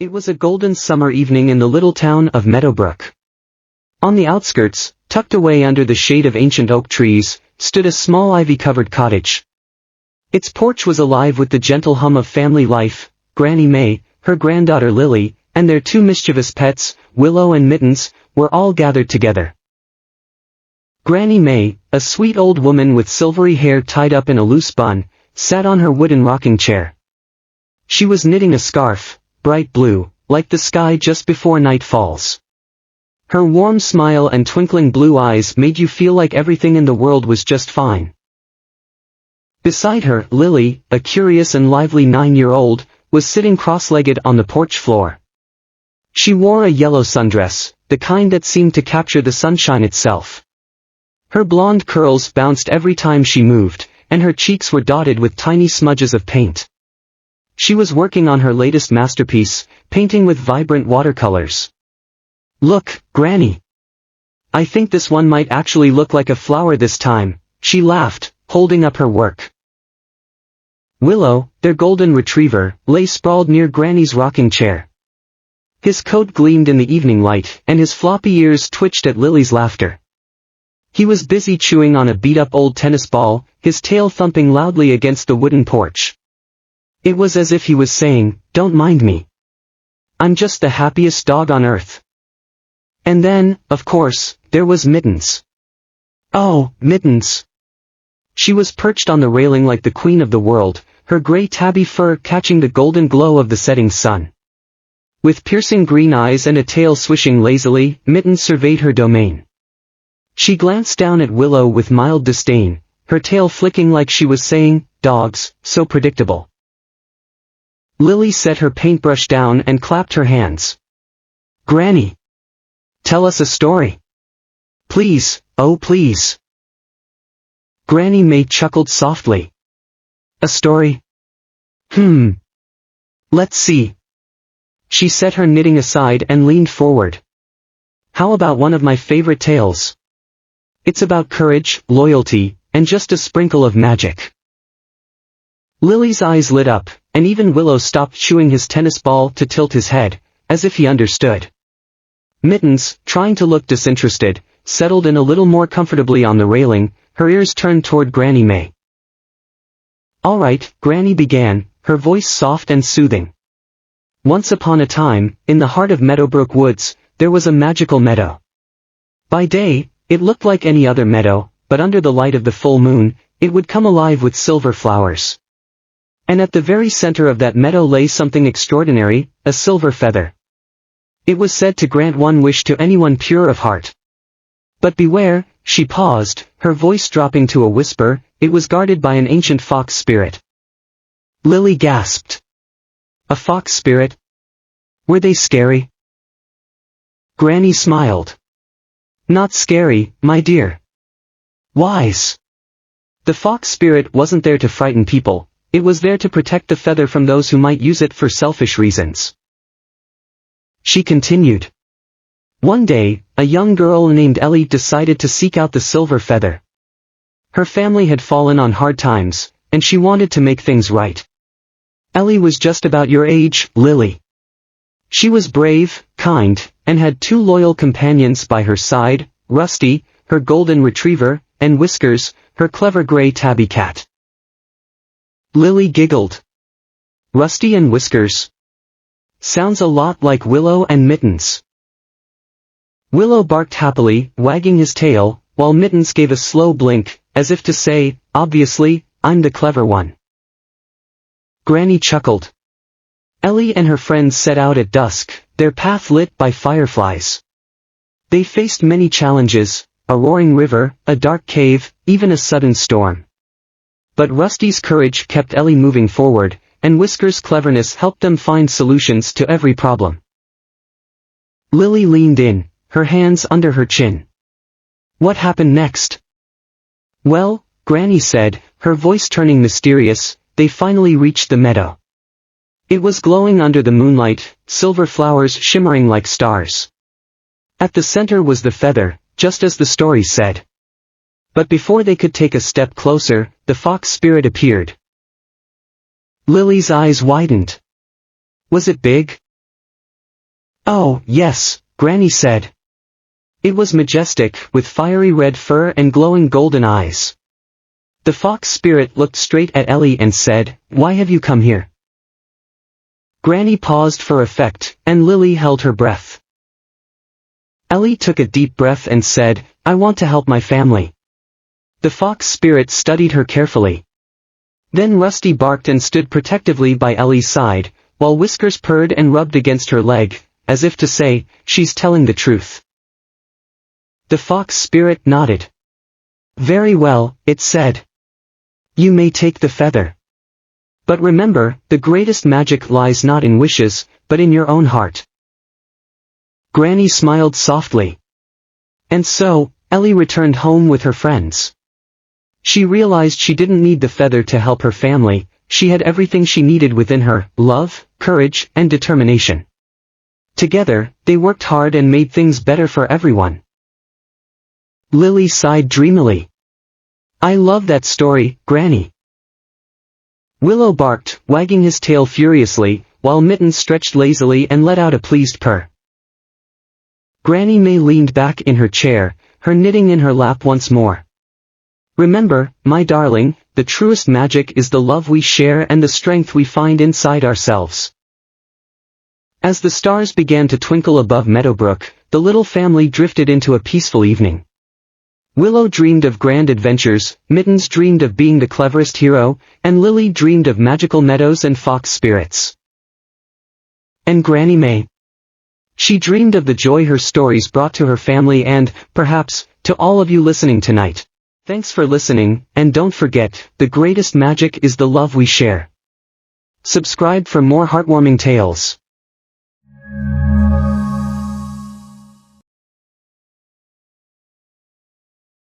It was a golden summer evening in the little town of Meadowbrook. On the outskirts, tucked away under the shade of ancient oak trees, stood a small ivy-covered cottage. Its porch was alive with the gentle hum of family life. Granny May, her granddaughter Lily, and their two mischievous pets, Willow and Mittens, were all gathered together. Granny May, a sweet old woman with silvery hair tied up in a loose bun, sat on her wooden rocking chair. She was knitting a scarf, bright blue, like the sky just before night falls. Her warm smile and twinkling blue eyes made you feel like everything in the world was just fine. Beside her, Lily, a curious and lively 9-year-old, was sitting cross-legged on the porch floor. She wore a yellow sundress, the kind that seemed to capture the sunshine itself. Her blonde curls bounced every time she moved, and her cheeks were dotted with tiny smudges of paint. She was working on her latest masterpiece, painting with vibrant watercolors. "Look, Granny. I think this one might actually look like a flower this time," she laughed, holding up her work. Willow, their golden retriever, lay sprawled near Granny's rocking chair. His coat gleamed in the evening light, and his floppy ears twitched at Lily's laughter. He was busy chewing on a beat-up old tennis ball, his tail thumping loudly against the wooden porch. It was as if he was saying, "Don't mind me. I'm just the happiest dog on earth." And then, of course, there was Mittens. Oh, Mittens! She was perched on the railing like the queen of the world, her gray tabby fur catching the golden glow of the setting sun. With piercing green eyes and a tail swishing lazily, Mittens surveyed her domain. She glanced down at Willow with mild disdain, her tail flicking like she was saying, "Dogs, so predictable." Lily set her paintbrush down and clapped her hands. "Granny! Tell us a story. Please, oh please." Granny May chuckled softly. "A story? Let's see." She set her knitting aside and leaned forward. "How about one of my favorite tales? It's about courage, loyalty, and just a sprinkle of magic." Lily's eyes lit up, and even Willow stopped chewing his tennis ball to tilt his head, as if he understood. Mittens, trying to look disinterested, settled in a little more comfortably on the railing, her ears turned toward Granny May. "All right," Granny began, her voice soft and soothing. "Once upon a time, in the heart of Meadowbrook Woods, there was a magical meadow. By day, it looked like any other meadow, but under the light of the full moon, it would come alive with silver flowers. And at the very center of that meadow lay something extraordinary, a silver feather. It was said to grant one wish to anyone pure of heart. But beware," she paused, her voice dropping to a whisper, "it was guarded by an ancient fox spirit." Lily gasped. "A fox spirit? Were they scary?" Granny smiled. "Not scary, my dear. Wise. The fox spirit wasn't there to frighten people, it was there to protect the feather from those who might use it for selfish reasons." She continued. "One day, a young girl named Ellie decided to seek out the silver feather. Her family had fallen on hard times, and she wanted to make things right. Ellie was just about your age, Lily. She was brave, kind, and had two loyal companions by her side, Rusty, her golden retriever, and Whiskers, her clever gray tabby cat." Lily giggled. "Rusty and Whiskers? Sounds a lot like Willow and Mittens." Willow barked happily, wagging his tail, while Mittens gave a slow blink, as if to say, "Obviously, I'm the clever one." Granny chuckled. Ellie and her friends set out at dusk, their path lit by fireflies. They faced many challenges, a roaring river, a dark cave, even a sudden storm. But Rusty's courage kept Ellie moving forward, and Whisker's cleverness helped them find solutions to every problem. Lily leaned in, her hands under her chin. "What happened next?" "Well," Granny said, her voice turning mysterious, "they finally reached the meadow. It was glowing under the moonlight, silver flowers shimmering like stars. At the center was the feather, just as the story said. But before they could take a step closer, the fox spirit appeared." Lily's eyes widened. "Was it big?" Oh, yes, Granny said. It was majestic, with fiery red fur and glowing golden eyes. The fox spirit looked straight at Ellie and said, "Why have you come here?" Granny paused for effect, and Lily held her breath. Ellie took a deep breath and said, "I want to help my family." The fox spirit studied her carefully. Then Rusty barked and stood protectively by Ellie's side, while Whiskers purred and rubbed against her leg, as if to say, "She's telling the truth." The fox spirit nodded. "Very well," it said. "You may take the feather. But remember, the greatest magic lies not in wishes, but in your own heart." Granny smiled softly. And so, Ellie returned home with her friends. She realized she didn't need the feather to help her family, she had everything she needed within her: love, courage, and determination. Together, they worked hard and made things better for everyone. Lily sighed dreamily. "I love that story, Granny." Willow barked, wagging his tail furiously, while Mitten stretched lazily and let out a pleased purr. Granny May leaned back in her chair, her knitting in her lap once more. "Remember, my darling, the truest magic is the love we share and the strength we find inside ourselves." As the stars began to twinkle above Meadowbrook, the little family drifted into a peaceful evening. Willow dreamed of grand adventures, Mittens dreamed of being the cleverest hero, and Lily dreamed of magical meadows and fox spirits. And Granny May? She dreamed of the joy her stories brought to her family and, perhaps, to all of you listening tonight. Thanks for listening, and don't forget, the greatest magic is the love we share. Subscribe for more heartwarming tales.